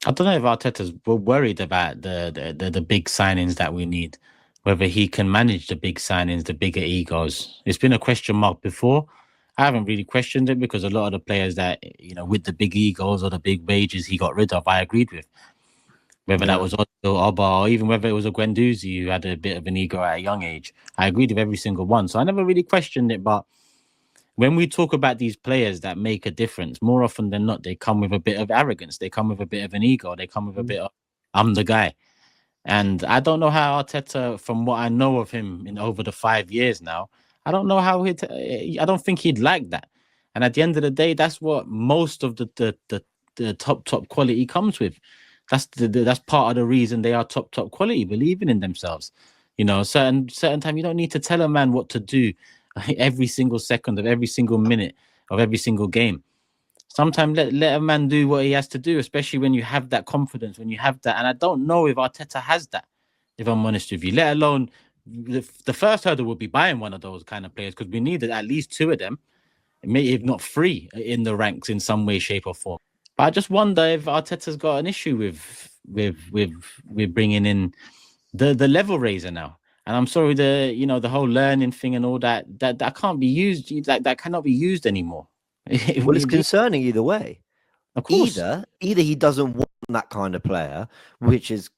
I don't know if Arteta's worried about the big signings that we need, whether he can manage the big signings, the bigger egos. It's been a question mark before. I haven't really questioned it because a lot of the players that, with the big egos or the big wages he got rid of, I agreed with. Whether that Yeah. was Otto, Oba, or even whether it was a Guendouzi who had a bit of an ego at a young age. I agreed with every single one. So I never really questioned it. But when we talk about these players that make a difference, more often than not, they come with a bit of arrogance. They come with a bit of an ego. They come with a bit of, I'm the guy. And I don't know how Arteta, from what I know of him in over the 5 years now, I don't know how I don't think he'd like that. And at the end of the day, that's what most of the top quality comes with. That's part of the reason they are top quality, believing in themselves. Certain time you don't need to tell a man what to do every single second of every single minute of every single game. Sometimes let a man do what he has to do, especially when you have that confidence, when you have that. And I don't know if Arteta has that, if I'm honest with you, let alone the first hurdle would be buying one of those kind of players because we needed at least two of them, maybe if not three, in the ranks in some way, shape, or form. But I just wonder if Arteta's got an issue with bringing in the level raiser now. And I'm sorry, the whole learning thing and all that can't be used. That cannot be used anymore. Well, it's concerning either way. Of course. Either he doesn't want that kind of player, which is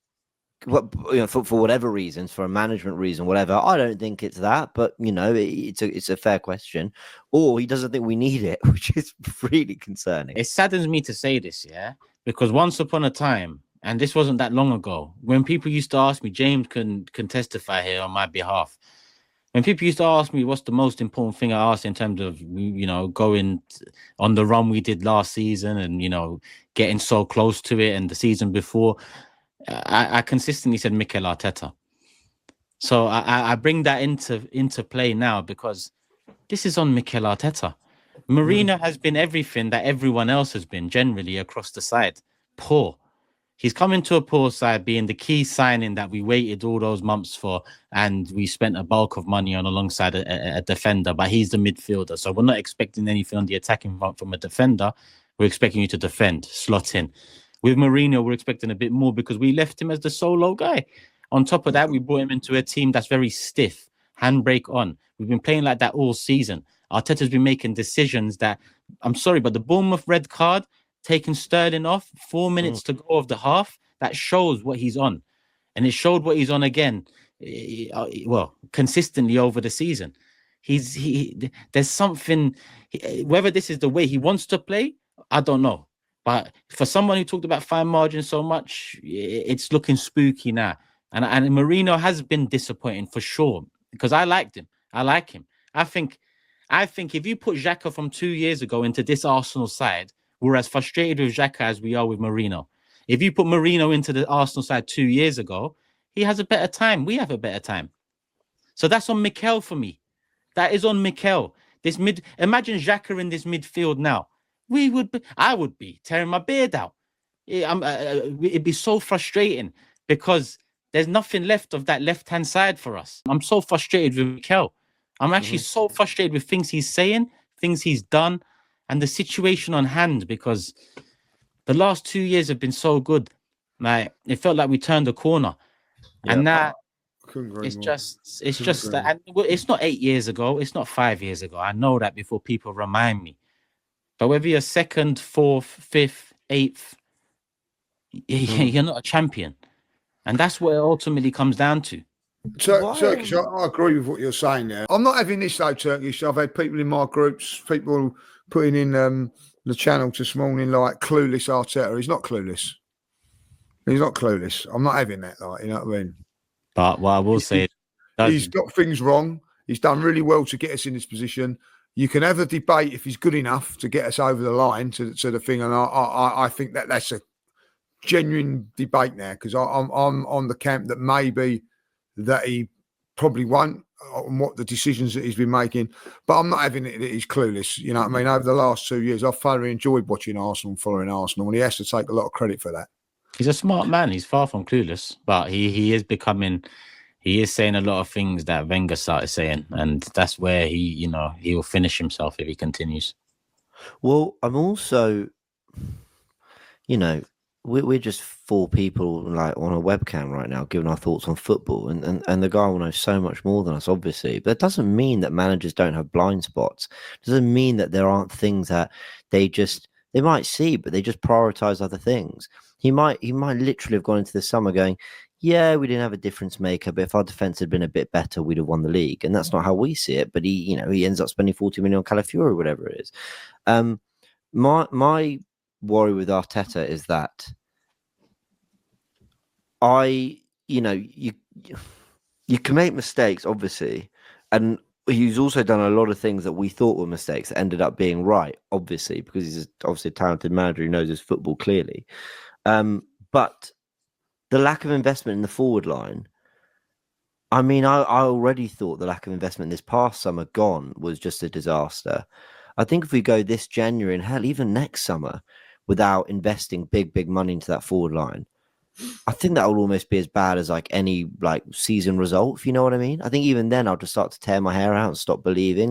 for whatever reasons, for a management reason, whatever. I don't think it's that, but it's a fair question. Or he doesn't think we need it, which is really concerning. It saddens me to say this, yeah, because once upon a time, and this wasn't that long ago, when people used to ask me, James can testify here on my behalf. When people used to ask me what's the most important thing I asked in terms of, going on the run we did last season and, getting so close to it and the season before, I consistently said Mikel Arteta. So I bring that into play now because this is on Mikel Arteta. Mourinho has been everything that everyone else has been generally across the side. Poor. He's coming to a poor side, being the key signing that we waited all those months for, and we spent a bulk of money on alongside a defender, but he's the midfielder. So we're not expecting anything on the attacking front from a defender. We're expecting you to defend, slot in. With Mourinho, we're expecting a bit more because we left him as the solo guy. On top of that, we brought him into a team that's very stiff, handbrake on. We've been playing like that all season. Arteta's been making decisions that, I'm sorry, but the Bournemouth red card, taking Sterling off, 4 minutes to go of the half, that shows what he's on. And it showed what he's on again, consistently over the season. There's something, whether this is the way he wants to play, I don't know. But for someone who talked about fine margin so much, it's looking spooky now. And Mourinho has been disappointing for sure because I liked him. I like him. I think if you put Xhaka from 2 years ago into this Arsenal side, we're as frustrated with Xhaka as we are with Mourinho. If you put Mourinho into the Arsenal side 2 years ago, he has a better time. We have a better time. So that's on Mikel for me. That is on Mikel. Imagine Xhaka in this midfield now. I would be tearing my beard out. It'd be so frustrating because there's nothing left of that left-hand side for us. I'm so frustrated with Mikel. I'm actually so frustrated with things he's saying, things he's done, and the situation on hand because the last 2 years have been so good. Like it felt like we turned a corner, and now it's just that. And it's not 8 years ago. It's not 5 years ago. I know that before people remind me. But whether you're second, fourth, fifth, eighth, you're not a champion, and that's what it ultimately comes down to. Turkish, I agree with what you're saying there. I'm not having this though, Turkish. I've had people in my groups, people putting in the channel this morning like clueless Arteta. He's not clueless. He's not clueless. I'm not having that, like, you know what I mean? But what I will say he's got things wrong. He's done really well to get us in this position. You can have a debate if he's good enough to get us over the line to the thing, and I think that's a genuine debate now because I'm on the camp that maybe that he probably won't on what the decisions that he's been making, but I'm not having it that he's clueless. You know what I mean? Over the last 2 years, I've thoroughly enjoyed watching Arsenal and following Arsenal, and he has to take a lot of credit for that. He's a smart man. He's far from clueless, but he is becoming. He is saying a lot of things that Wenger started saying, and that's where he will finish himself if he continues. Well, I'm also, we're just four people like on a webcam right now giving our thoughts on football, and the guy will know so much more than us, obviously. But it doesn't mean that managers don't have blind spots. It doesn't mean that there aren't things that they might see, but they just prioritize other things. He might literally have gone into the summer going, yeah, we didn't have a difference maker, but if our defense had been a bit better, we'd have won the league. And that's not how we see it. But he ends up spending 40 million on Calafiori or whatever it is. My worry with Arteta is that you can make mistakes, obviously, and he's also done a lot of things that we thought were mistakes that ended up being right, obviously, because he's obviously a talented manager who knows his football clearly. But the lack of investment in the forward line, I mean, I already thought the lack of investment this past summer gone was just a disaster. I think if we go this January and hell, even next summer, without investing big money into that forward line, I think that will almost be as bad as like any like season result, if you know what I mean. I think even then I'll just start to tear my hair out and stop believing.